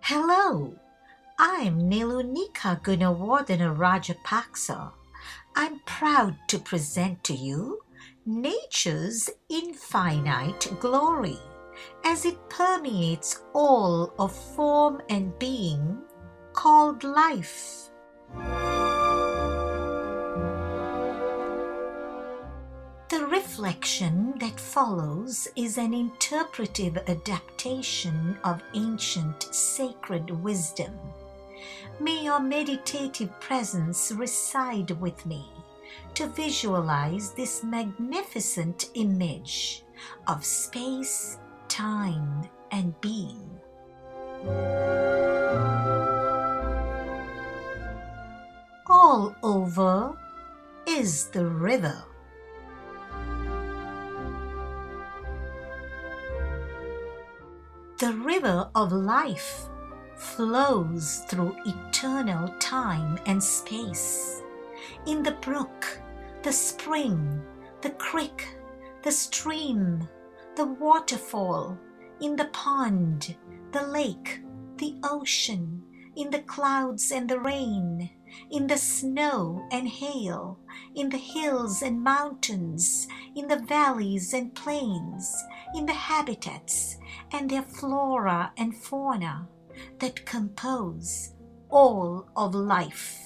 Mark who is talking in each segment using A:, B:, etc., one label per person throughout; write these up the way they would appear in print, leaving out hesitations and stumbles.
A: Hello, I'm Nelunika Gunawardena Rajapakse. I'm proud to present to you nature's infinite glory as it permeates all of form and being, called life. The reflection that follows is an interpretive adaptation of ancient sacred wisdom. May your meditative presence reside with me to visualize this magnificent image of space, time, and being. All over is the river. The river of life flows through eternal time and space. In the brook, the spring, the creek, the stream, the waterfall, in the pond, the lake, the ocean, in the clouds and the rain, in the snow and hail, in the hills and mountains, in the valleys and plains, in the habitats and their flora and fauna that compose all of life.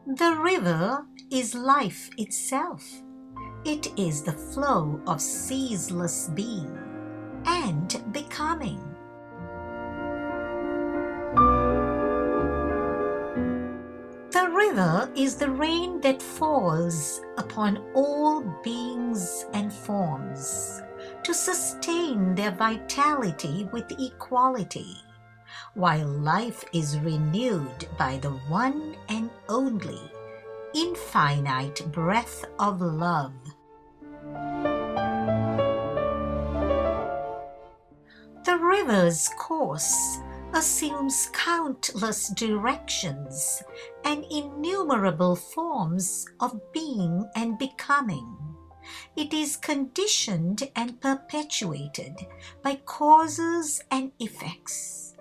A: The river is life itself. It is the flow of ceaseless being and becoming. The river is the rain that falls upon all beings and forms to sustain their vitality with equality, while life is renewed by the one and only infinite breath of love. The river's course assumes countless directions and innumerable forms of being and becoming. It is conditioned and perpetuated by causes and effects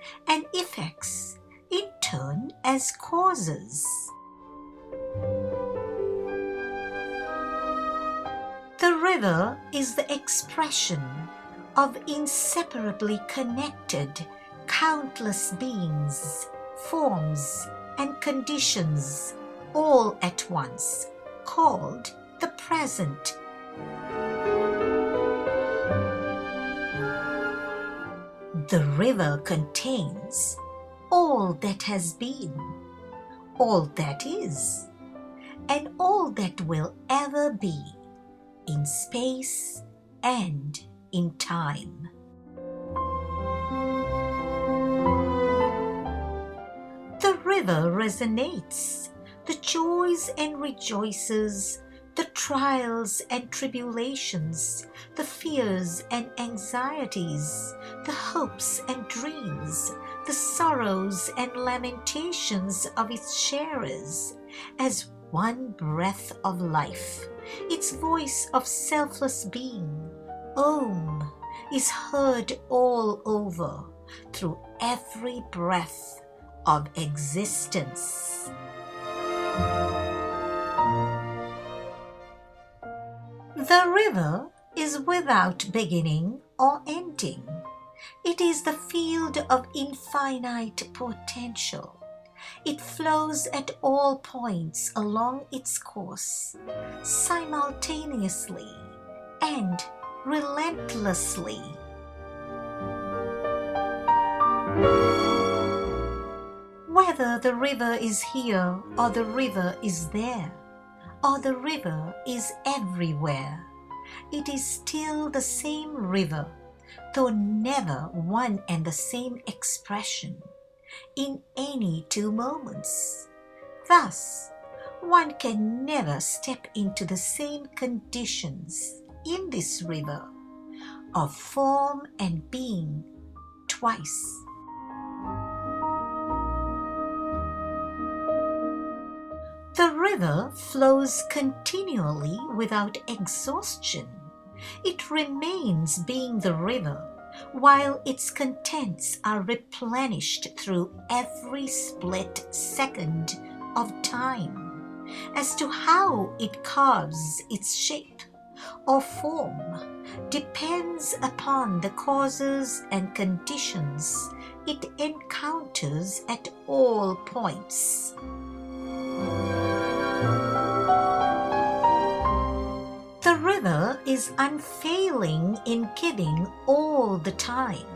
A: in turn as causes. The river is the expression of inseparably connected countless beings, forms, and conditions all at once, called the present. The river contains all that has been, all that is, and all that will ever be, in space and in time. The river resonates the joys and rejoices, the trials and tribulations, the fears and anxieties, the hopes and dreams, the sorrows and lamentations of its sharers, as one breath of life. Its voice of selfless being, Om, is heard all over, through every breath of existence. The river is without beginning or ending. It is the field of infinite potential. It flows at all points along its course, simultaneously and relentlessly. Whether the river is here or the river is there, or the river is everywhere, it is still the same river, though never one and the same expression in any two moments. Thus, one can never step into the same conditions in this river of form and being twice. The river flows continually without exhaustion. It remains being the river while its contents are replenished through every split second of time. As to how it carves its shape or form depends upon the causes and conditions it encounters at all points. The river is unfailing in giving all the time.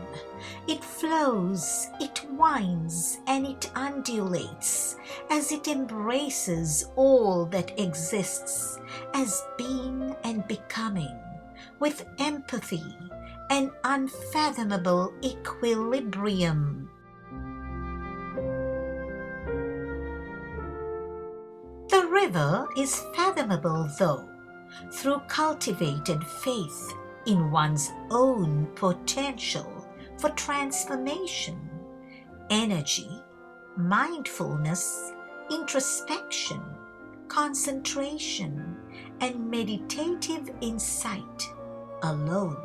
A: It flows, it winds, and it undulates as it embraces all that exists as being and becoming, with empathy and unfathomable equilibrium. The river is fathomable, though, through cultivated faith in one's own potential for transformation, energy, mindfulness, introspection, concentration, and meditative insight alone.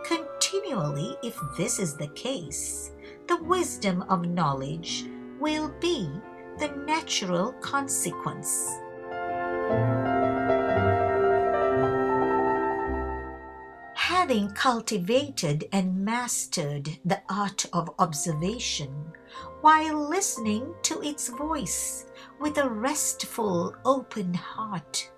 A: Continually, if this is the case, the wisdom of knowledge will be the natural consequence. Having cultivated and mastered the art of observation, while listening to its voice with a restful, open heart,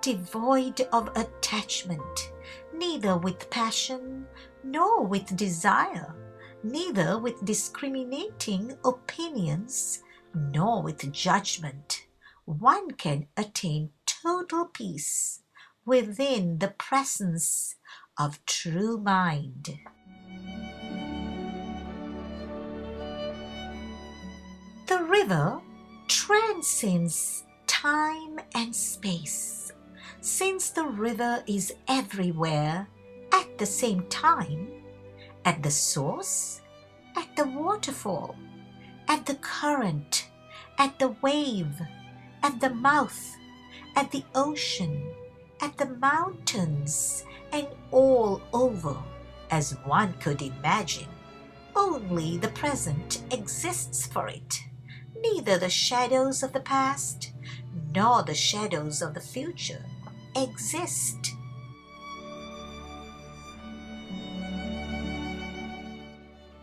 A: devoid of attachment, neither with passion nor with desire, neither with discriminating opinions nor with judgment, one can attain total peace within the presence of true mind. The river transcends time and space, since the river is everywhere at the same time, at the source, at the waterfall, at the current, at the wave, at the mouth, at the ocean, at the mountains, and all over, as one could imagine. Only the present exists for it. Neither the shadows of the past nor the shadows of the future exist.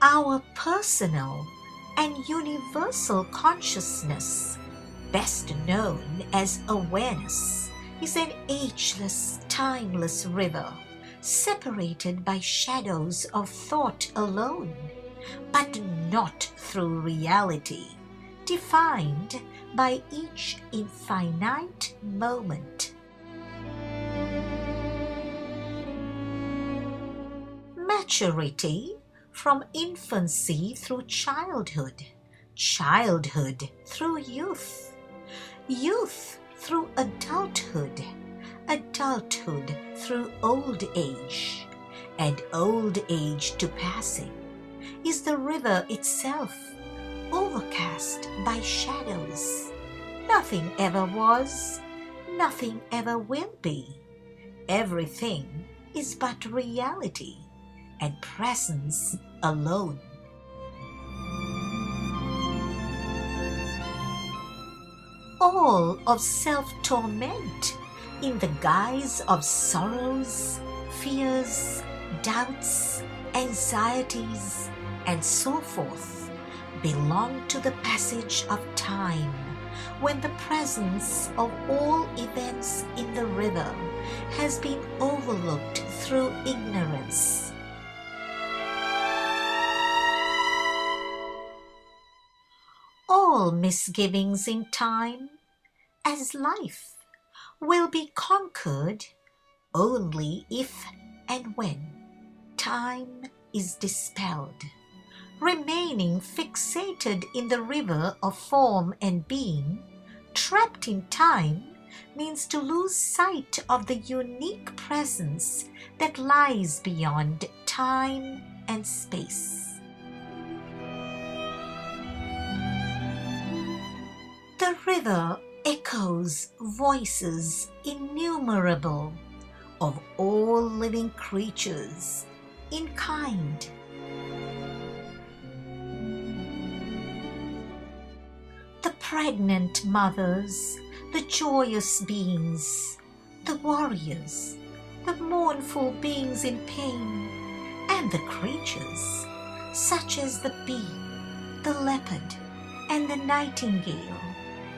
A: Our personal and universal consciousness, best known as awareness, is an ageless, timeless river, separated by shadows of thought alone, but not through reality, defined by each infinite moment. Maturity from infancy through childhood, childhood through youth, youth through adulthood, adulthood through old age, and old age to passing, is the river itself, overcast by shadows. Nothing ever was, nothing ever will be. Everything is but reality and presence alone. All of self-torment in the guise of sorrows, fears, doubts, anxieties, and so forth belong to the passage of time, when the presence of all events in the river has been overlooked through ignorance. All misgivings in time, as life, will be conquered only if and when time is dispelled, remaining fixated in the river of form and being, trapped in time means to lose sight of the unique presence that lies beyond time and space. The river echoes voices innumerable of all living creatures in kind. The pregnant mothers, the joyous beings, the warriors, the mournful beings in pain, and the creatures such as the bee, the leopard, and the nightingale,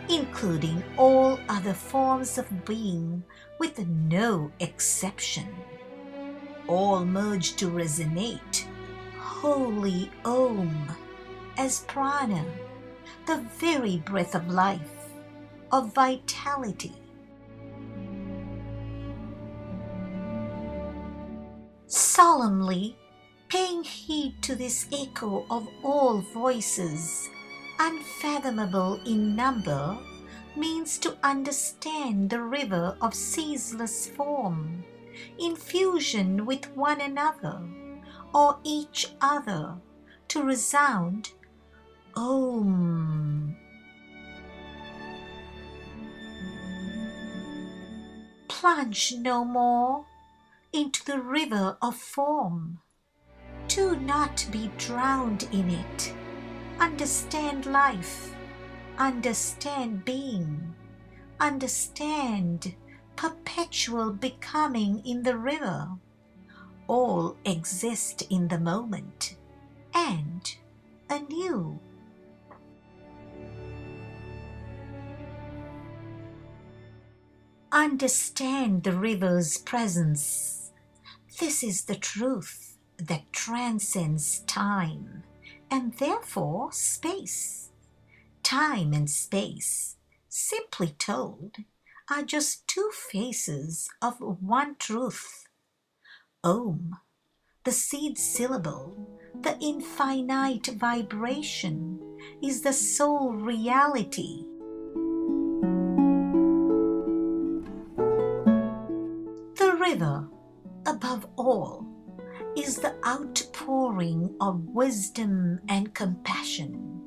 A: including all other forms of being with no exception, all merge to resonate holy Om as prana, the very breath of life, of vitality. Solemnly paying heed to this echo of all voices, unfathomable in number, means to understand the river of ceaseless form, in fusion with one another, or each other, to resound Om. Plunge no more into the river of form. Do not be drowned in it. Understand life. Understand being. Understand perpetual becoming in the river. All exist in the moment and anew. Understand the river's presence. This is the truth that transcends time and therefore space. Time and space, simply told, are just two faces of one truth. Om, the seed syllable, the infinite vibration, is the sole reality. The river, above all, is the outpouring of wisdom and compassion,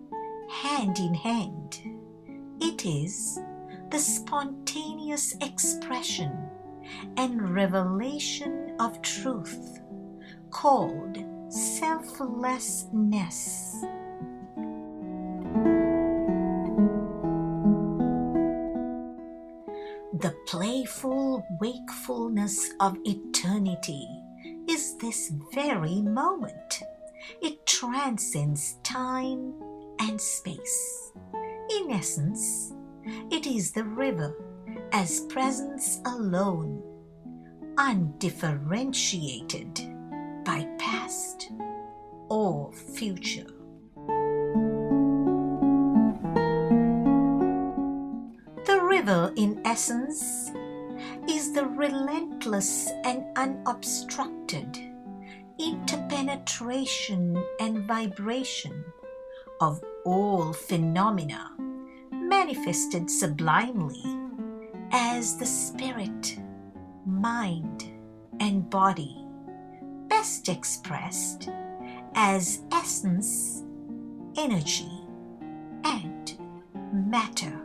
A: hand in hand. It is the spontaneous expression and revelation of truth, called selflessness. The playful wakefulness of eternity is this very moment. It transcends time and space. In essence, it is the river as presence alone, undifferentiated by past or future. The river, in essence, is the relentless and unobstructed interpenetration and vibration of all phenomena, manifested sublimely as the spirit, mind, and body, best expressed as essence, energy, and matter.